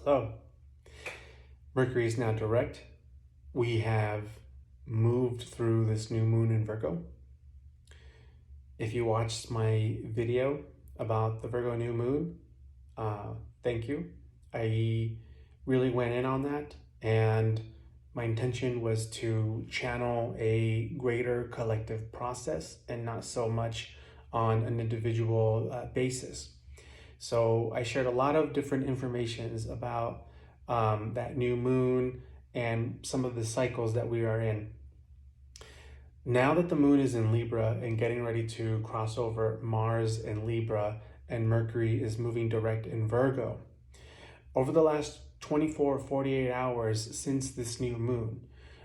Hello. Mercury is now direct. We have moved through this new moon in Virgo. If you watched my video about the Virgo new moon, thank you. I really went in on that, and my intention was to channel a greater collective process and not so much on an individual basis. So I shared a lot of different informations about that new moon and some of the cycles that we are in. Now that the moon is in Libra and getting ready to cross over Mars in Libra, and Mercury is moving direct in Virgo, over the last 24, 48 hours since this new moon,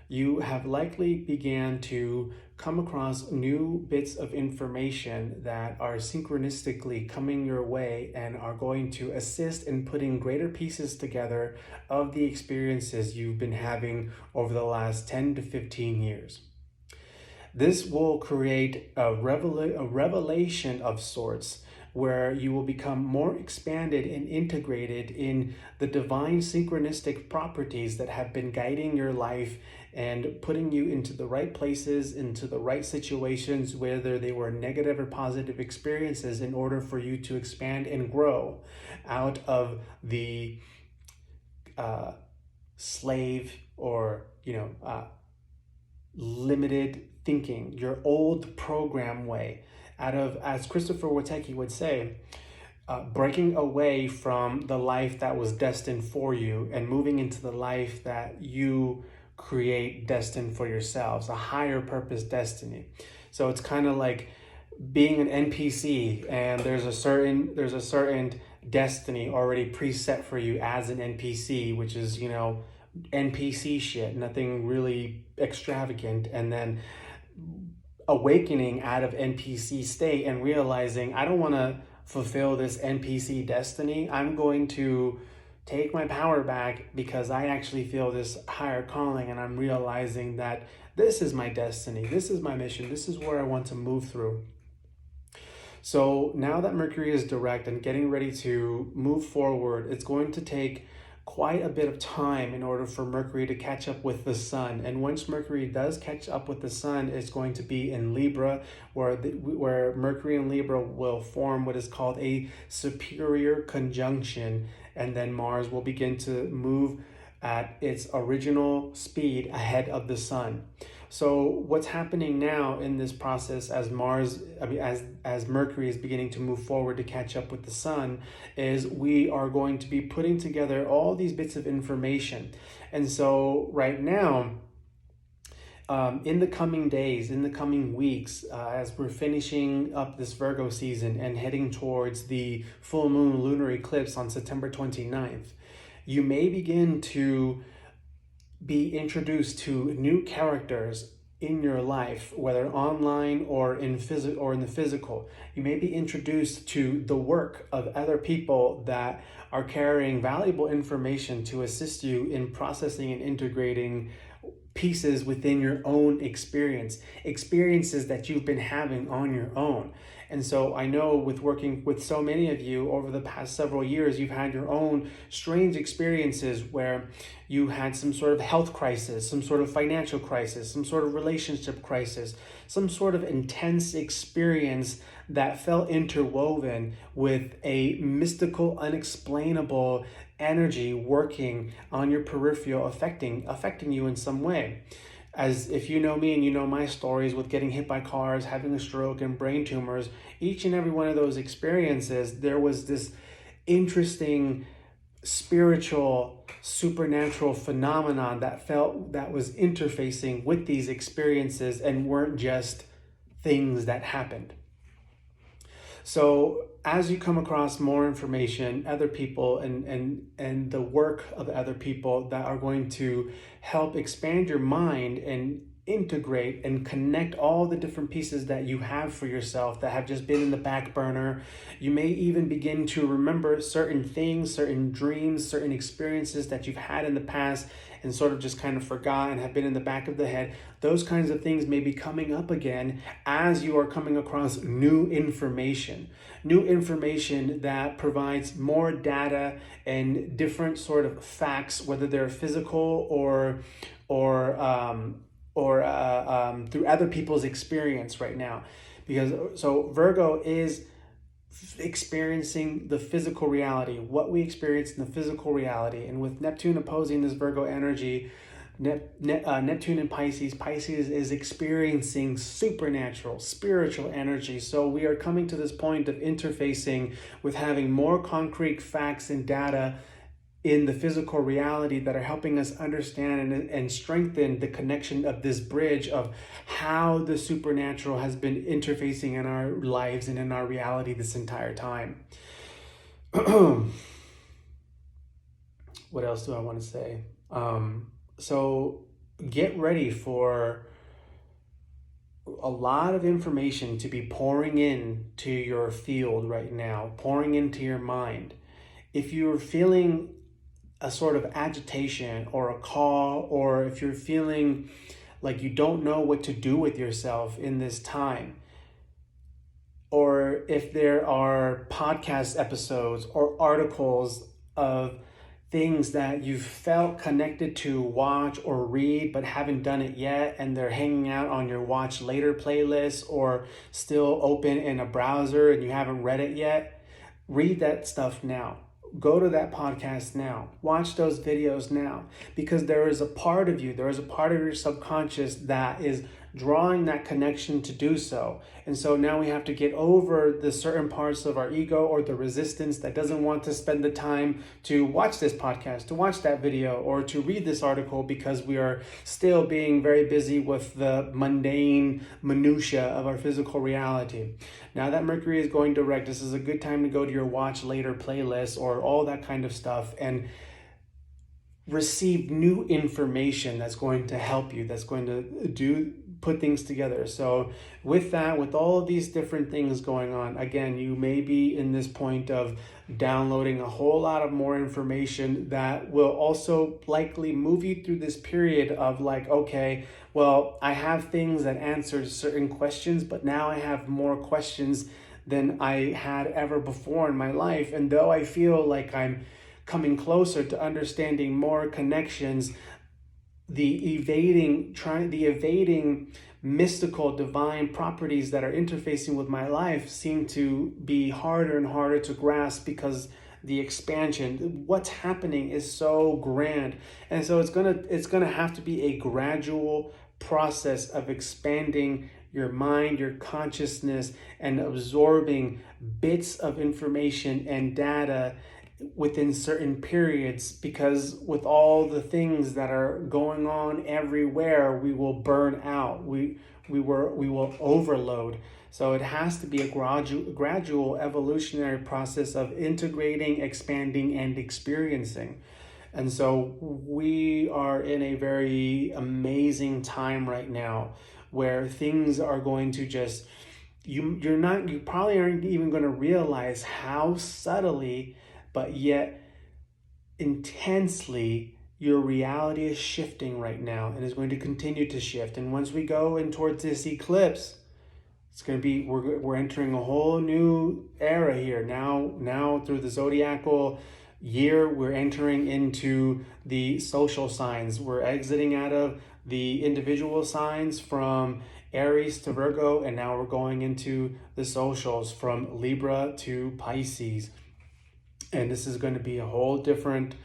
you have likely began to come across new bits of information that are synchronistically coming your way and are going to assist in putting greater pieces together of the experiences you've been having over the last 10 to 15 years. This will create a revelation of sorts, where you will become more expanded and integrated in the divine synchronistic properties that have been guiding your life and putting you into the right places, into the right situations, whether they were negative or positive experiences, in order for you to expand and grow out of the slave or limited thinking, your old program way, out of, as Christopher Witecki would say, breaking away from the life that was destined for you and moving into the life that you create destined for yourselves, a higher purpose destiny. So it's kind of like being an NPC, and there's a certain destiny already preset for you as an NPC, which is, NPC shit, nothing really extravagant, and then awakening out of NPC state and realizing, I don't want to fulfill this NPC destiny. I'm going to take my power back because I actually feel this higher calling, and I'm realizing that this is my destiny, this is my mission, this is where I want to move through. So now that Mercury is direct and getting ready to move forward, it's going to take quite a bit of time in order for Mercury to catch up with the Sun. And once Mercury does catch up with the Sun, it's going to be in Libra, where Mercury and Libra will form what is called a superior conjunction, and then Mars will begin to move at its original speed ahead of the Sun. So what's happening now in this process as Mercury is beginning to move forward to catch up with the Sun, is we are going to be putting together all these bits of information. And so right now, in the coming days, in the coming weeks, as we're finishing up this Virgo season and heading towards the full moon lunar eclipse on September 29th, you may begin to be introduced to new characters in your life, whether online or in the physical. You may be introduced to the work of other people that are carrying valuable information to assist you in processing and integrating pieces within your own experiences that you've been having on your own. And so I know, with working with so many of you over the past several years, you've had your own strange experiences where you had some sort of health crisis, some sort of financial crisis, some sort of relationship crisis, some sort of intense experience that felt interwoven with a mystical, unexplainable energy working on your peripheral, affecting you in some way. As if you know me and you know my stories with getting hit by cars, having a stroke, and brain tumors, each and every one of those experiences, there was this interesting spiritual, supernatural phenomenon that was interfacing with these experiences and weren't just things that happened. So as you come across more information, other people, and the work of other people that are going to help expand your mind and integrate and connect all the different pieces that you have for yourself that have just been in the back burner. You may even begin to remember certain things, certain dreams, certain experiences that you've had in the past and sort of just kind of forgot and have been in the back of the head. Those kinds of things may be coming up again as you are coming across new information that provides more data and different sort of facts, whether they're physical or through other people's experience right now. Because so Virgo is experiencing the physical reality, what we experience in the physical reality. And with Neptune opposing this Virgo energy, Neptune in Pisces is experiencing supernatural, spiritual energy. So we are coming to this point of interfacing with having more concrete facts and data in the physical reality that are helping us understand and strengthen the connection of this bridge of how the supernatural has been interfacing in our lives and in our reality this entire time. What else do I want to say? So get ready for a lot of information to be pouring in to your field right now, pouring into your mind. If you're feeling a sort of agitation or a call, or if you're feeling like you don't know what to do with yourself in this time, or if there are podcast episodes or articles of things that you've felt connected to watch or read but haven't done it yet, and they're hanging out on your watch later playlist or still open in a browser and you haven't read it yet, read that stuff now. Go to that podcast now. Watch those videos now, because there is a part of you, there is a part of your subconscious that is drawing that connection to do so. And so now we have to get over the certain parts of our ego or the resistance that doesn't want to spend the time to watch this podcast, to watch that video, or to read this article, because we are still being very busy with the mundane minutia of our physical reality. Now that Mercury is going direct, this is a good time to go to your watch later playlist or all that kind of stuff and receive new information that's going to help you, that's going to put things together. So with that, with all of these different things going on, again, you may be in this point of downloading a whole lot of more information that will also likely move you through this period of like, okay, well, I have things that answer certain questions, but now I have more questions than I had ever before in my life. And though I feel like I'm coming closer to understanding more connections, the evading mystical divine properties that are interfacing with my life seem to be harder and harder to grasp, because the expansion, what's happening, is so grand. And so it's gonna have to be a gradual process of expanding your mind, your consciousness, and absorbing bits of information and data within certain periods, because with all the things that are going on everywhere, we will burn out. We will overload. So it has to be a gradual evolutionary process of integrating, expanding, and experiencing. And so we are in a very amazing time right now where things are going to just, you probably aren't even going to realize how subtly but yet intensely your reality is shifting right now, and is going to continue to shift. And once we go in towards this eclipse, it's going to be, we're entering a whole new era here. Now through the zodiacal year, we're entering into the social signs. We're exiting out of the individual signs from Aries to Virgo, and now we're going into the socials from Libra to Pisces. And this is going to be a whole different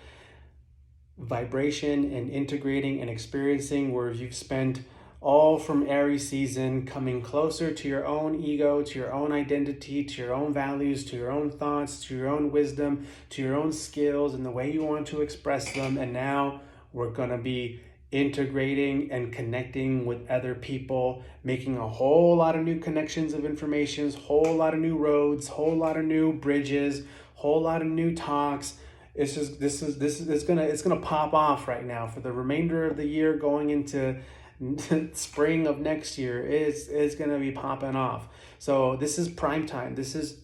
vibration and integrating and experiencing, where you've spent all from Aries season coming closer to your own ego, to your own identity, to your own values, to your own thoughts, to your own wisdom, to your own skills and the way you want to express them. And now we're going to be integrating and connecting with other people, making a whole lot of new connections of information, whole lot of new roads, whole lot of new bridges, whole lot of new talks. It's gonna pop off right now for the remainder of the year, going into spring of next year is going to be popping off. So this is prime time.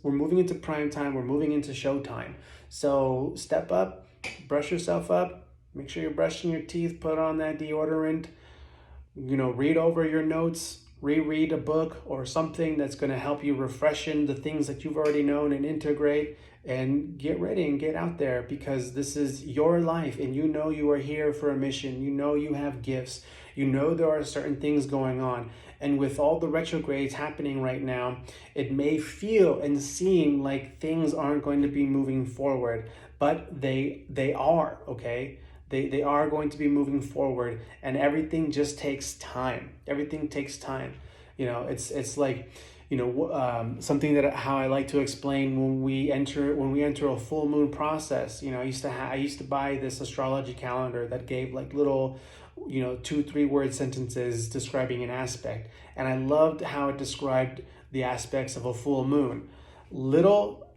We're moving into prime time. We're moving into show time. So step up, brush yourself up, make sure you're brushing your teeth, put on that deodorant, read over your notes, reread a book or something that's going to help you refreshen the things that you've already known and integrate, and get ready and get out there, because this is your life and you are here for a mission. You have gifts. There are certain things going on. And with all the retrogrades happening right now, it may feel and seem like things aren't going to be moving forward, but they are, okay? They are going to be moving forward, and everything just takes time. Everything takes time. It's like, something that how I like to explain when we enter a full moon process. I used to buy this astrology calendar that gave like little 2-3 word sentences describing an aspect, and I loved how it described the aspects of a full moon. Little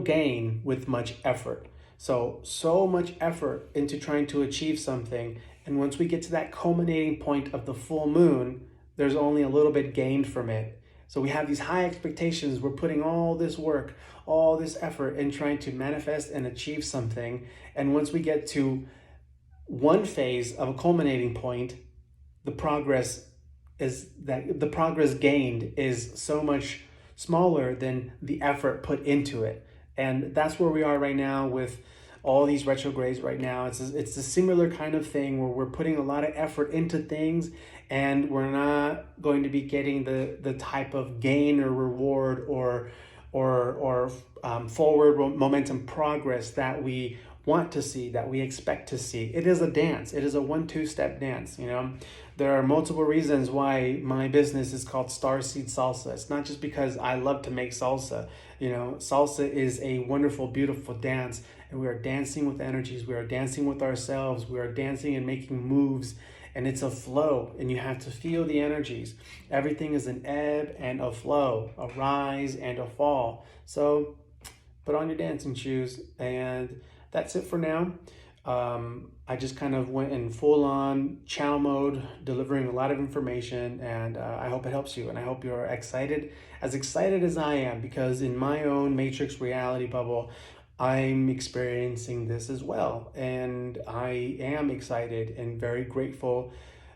gain with much effort. So much effort into trying to achieve something, and once we get to that culminating point of the full moon, there's only a little bit gained from it. So we have these high expectations. We're putting all this work, all this effort in trying to manifest and achieve something, and once we get to one phase of a culminating point, the progress gained is so much smaller than the effort put into it. And that's where we are right now with all these retrogrades right now. It's a similar kind of thing where we're putting a lot of effort into things, and we're not going to be getting the type of gain or reward or forward momentum progress that we want to see, that we expect to see. It is a dance. It is a 1-2 step dance. There are multiple reasons why my business is called Starseed Salsa. It's not just because I love to make salsa. Salsa is a wonderful, beautiful dance, and we are dancing with energies. We are dancing with ourselves. We are dancing and making moves, and it's a flow, and you have to feel the energies. Everything is an ebb and a flow, a rise and a fall. So put on your dancing shoes, and that's it for now. I just kind of went in full on channel mode, delivering a lot of information, and I hope it helps you, and I hope you're excited as I am, because in my own matrix reality bubble, I'm experiencing this as well, and I am excited and very grateful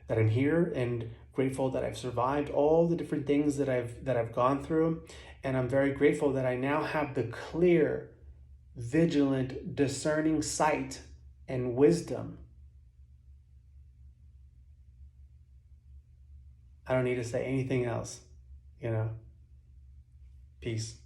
that I'm here, and grateful that I've survived all the different things that I've gone through, and I'm very grateful that I now have the clear, vigilant, discerning sight and wisdom. I don't need to say anything else, Peace.